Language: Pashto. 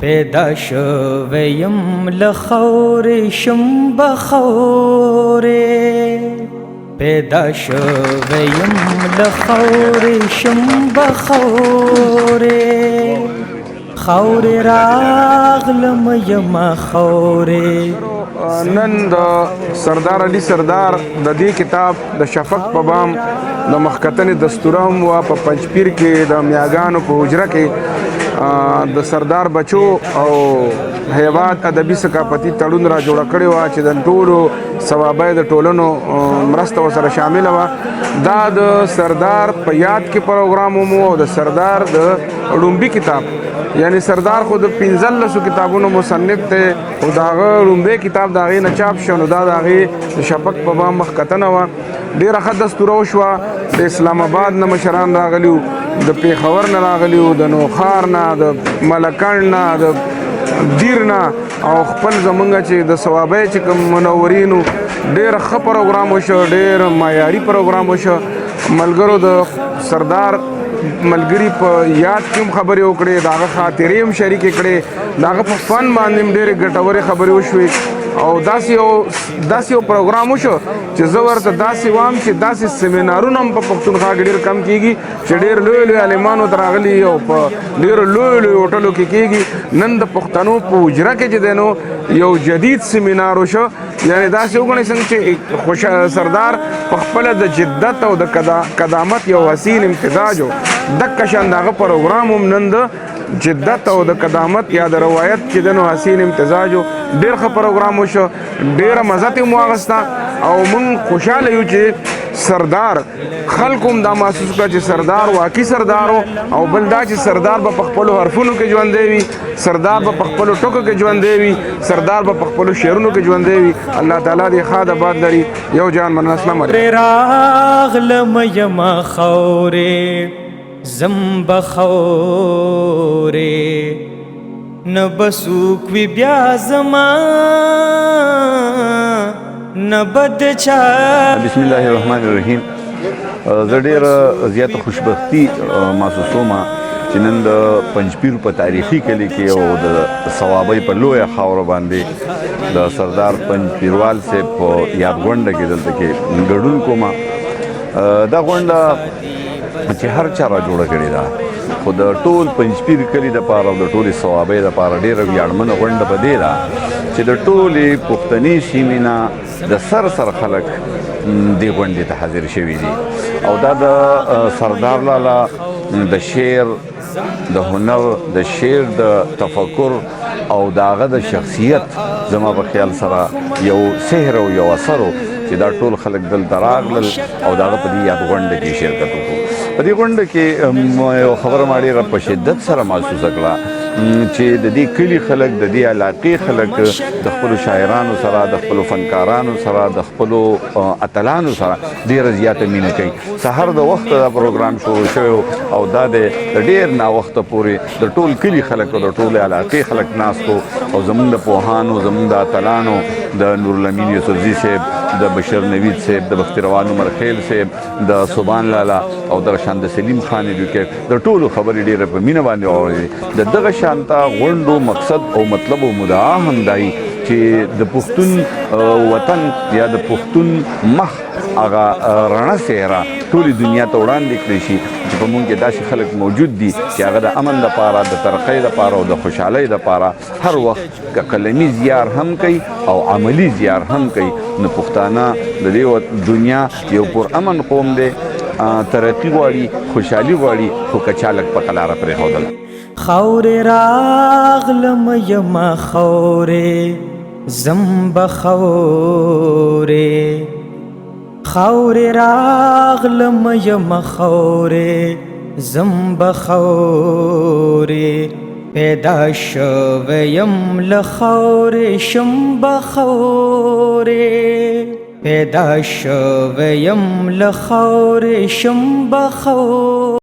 پیدا شویم لخورې شم بخورې پیدا شویم لخورې شم بخورې خورې راغلم یما خورې. نن د سردار علي سردار د دې کتاب د شفق په بام د مخکتنې دستوره هم وه په پنجپیر کې د میاګانو په حجره کې د سردار بچو او هیواد ادبي ثقافتي تړون را جوړه کړې وه چې د ټولو ثوابه د ټولنو مرسته ورسره شامله وه. دا د سردار په یاد کې پروګرام هم او د سردار د ړومبي کتاب یعنی سردار خو د 15 کتابونو مصنف دی او د هغه ړومبی کتاب د هغې نه چاپ شو نو دا د هغې د شفق په بام مخکتنه وه. ډېره ښه دستوره وشوه. د اسلام آباد نه مشران راغلي وو، د پېښور نه راغلي وو، د نوښار نه، د ملکنډ نه، د دیر نه او خپل زمونږ چې د ثوابۍ چې کوم منورینو ډېر ښه پروګرام وشو، ډېر معیاري پروګرام وشو. ملګرو د سردار ملګري په یاد کې هم خبرې وکړې، د هغه خاطرې هم شریکې کړې، د هغه په فن باندې هم ډېرې ګټورې خبرې وشوې او داسې یو پروګرام وشو چې زه ورته داسې وایم چې داسې سیمینارونه هم په پښتونخوا کې ډېر کم کېږي چې ډېر لوی لوی عالمانو ته راغلي او په ډېرو لویو لویو هوټلو کې کېږي. نن د پښتنو په حجره کې چې دی نو یو جدید سیمینار وشو، یعنې داسې وګڼئ څنګه چې سردار په خپله د جدت او د قدامت یو حسین امتزاج و. دکه شان د هغه پروګرام هم نن د جدت او د قدامت یا د روایت چې دی نو حسین امتزاج و. ډېر ښه پروګرام وشو، ډېره مزه ترې مو واخیسته او موږ خوشحاله یو چې سردار خلکو هم دا محسوس کړه چې سردار واقعي سردار و او بل دا چې سردار به په خپلو حرفونو کې ژوندی وي، سردار به په خپلو ټکو کې ژوندی وي، سردار به په خپلو شعرونو کې ژوندی وي. الله تعالی دې ښاد آباد لري. یو جان مننه. السلام علیکم. راغلم یما خورې زم بخورې نه بسوک وي بیا زما نه بد چا. بسم الله الرحمن الرحیم. زه ډېره زیاته خوشبختي محسوسوم چې نن د پنجپیر په تاریخي کلي کې او د ثوابۍ په لویه خاوره باندې د سردار پنجپیروال صاحب په یاد غونډه کې دلته کې ګډون کوم. دا غونډه چې هر چا را جوړه کړې ده خو د ټول پنجپیر کلي دپاره او د ټولې ثوابۍ دپاره ډېره ویاړمنه غونډه په دې ده چې د ټولې پښتني سیمې نه د سر خلک دې غونډې ته حاضر شوي دي او دا د سردار لالا د شعر د هنر د شعر د تفکر او د هغه د شخصیت زما په خیال سره یو سحر او یو اثر و چې دا ټول خلک دلته راغلل او د هغه په دې یاد غونډه کې شرکت وکړو. په دې غونډه کې یو خبره ما ډېره په شدت سره محسوسه کړه چې د دې کلي خلک د دې علاقې خلک د خپلو شاعرانو سره د خپلو فنکارانو سره د خپلو اتلانو سره ډېره زیاته مینه کوي. سهار د وخته دا پروګرام شروع شوی او دا د ډېر ناوخته پورې د ټول کلي خلک او د ټولې علاقې خلک ناست وو او زموږ د پوهانو زموږ د اتلانو د نورالامین یوسفزي صاحب، د بشر نوید صاحب، د بختیروان عمر خیل صاحب، د سبحان لالا او د شان د سلیم خان ایډوکیټ د ټولو خبرې ډېره په مینه باندې واورېدې. د دغه شانته غونډو مقصد او مطلب او مدعا هم دی چې د پښتون وطن یا د پښتون مخ هغه رڼه څېره ټولې دنیا ته وړاندې کړی شي چې په موږ کې داسې خلک موجود دي چې هغه د امن دپاره، د ترقۍ دپاره او د خوشحالۍ دپاره هر وخت که قلمي زیار هم کوي او عملي زیار هم کوي. نو پښتانه د دې دنیا یو پرامن قوم دی، ترقي غواړي، خوشحالي غواړي، خو که چا لږ په قلاره پرېښودله. خورې راغلم یما خورې زم بخورې خورې راغلم یما خورې زم بخورې پیدا شویم لخورې شم بخورې پیدا شویم لخورې شم بخورې.